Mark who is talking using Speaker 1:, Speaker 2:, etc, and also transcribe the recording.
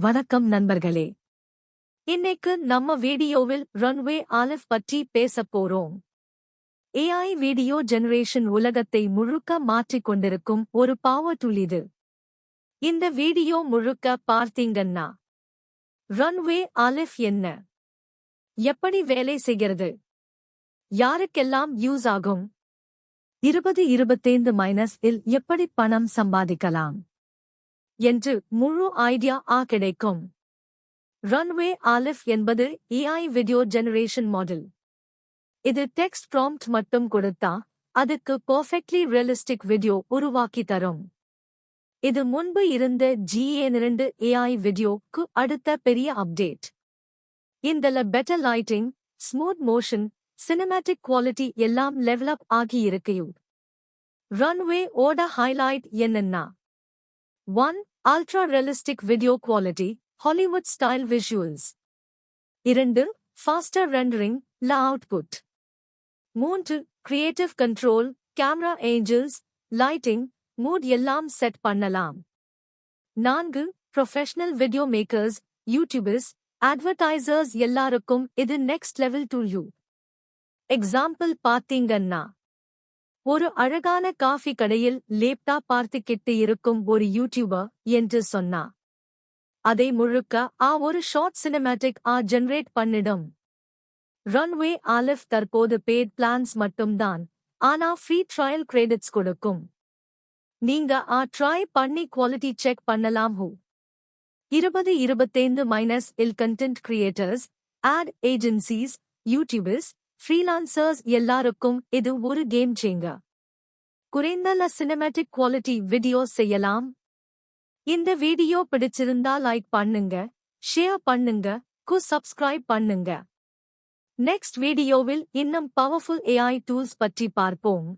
Speaker 1: வணக்கம் நண்பர்களே. இன்னைக்கு நம்ம வீடியோவில் ரன்வே ஆலிஃப் பற்றி பேசப் போறோம். AI வீடியோ ஜெனரேஷன் உலகத்தை முழுக்க மாற்றிக் கொண்டிருக்கும் ஒரு பவர் டூல் இது. இந்த வீடியோ முழுக்க பார்த்தீங்கன்னா ரன்வே ஆலிஃப் என்ன, எப்படி வேலை செய்கிறது, யாருக்கெல்லாம் யூஸ் ஆகும், 2025 இல் எப்படி பணம் சம்பாதிக்கலாம் என்று முழு ஐடியா கிடைக்கும். ரன்வே ஆலிஃப் என்பது AI வீடியோ ஜெனரேஷன் மாடல். இது டெக்ஸ்ட் ப்ராம்ப்ட் மட்டும் கொடுத்தா அதுக்கு பெர்ஃபெக்ட்லி ரியலிஸ்டிக் வீடியோ உருவாக்கி தரும். இது முன்பு இருந்த GA2 AI வீடியோக்கு அடுத்த பெரிய அப்டேட். இந்தல better lighting, smooth motion, cinematic quality எல்லாம் லெவலப் ஆகியிருக்கையும். ரன்வே ஓட ஹைலைட் என்னன்னா 1. Ultra realistic video quality, Hollywood style visuals. 2. Faster rendering, la output. 3. Creative control, camera angles, lighting, mood எல்லாம் செட் பண்ணலாம். 4. Professional video makers, YouTubers, advertisers எல்லாருக்கும் இது next level to you. Example பார்த்தீங்கன்னா, ஒரு அழகான காஃபி கடையில் லேப்டாப் பார்த்துக்கிட்டு இருக்கும் ஒரு யூடியூபர் என்று சொன்னா அதை முழுக்க ஒரு ஷார்ட் சினிமேட்டிக் ஜெனரேட் பண்ணிடும். ரன்வே ஆலிஃப் தற்போது பெய்ட் பிளான்ஸ் மட்டும்தான், ஆனா ஃப்ரீ ட்ரையல் கிரெடிட்ஸ் கொடுக்கும். நீங்க ட்ரை பண்ணி குவாலிட்டி செக் பண்ணலாம். 2025 இல் content creators, ad agencies, youtubers, freelancers எல்லாருக்கும் இது ஒரு கேம் சேஞ்சர். குறைந்த சினிமேட்டிக் குவாலிட்டி வீடியோ செய்யலாம். இந்த வீடியோ பிடிச்சிருந்தா லைக் பண்ணுங்க, ஷேர் பண்ணுங்க, சப்ஸ்கிரைப் பண்ணுங்க. நெக்ஸ்ட் வீடியோவில் இன்னும் பவர்ஃபுல் AI டூல்ஸ் பற்றி பார்ப்போம்.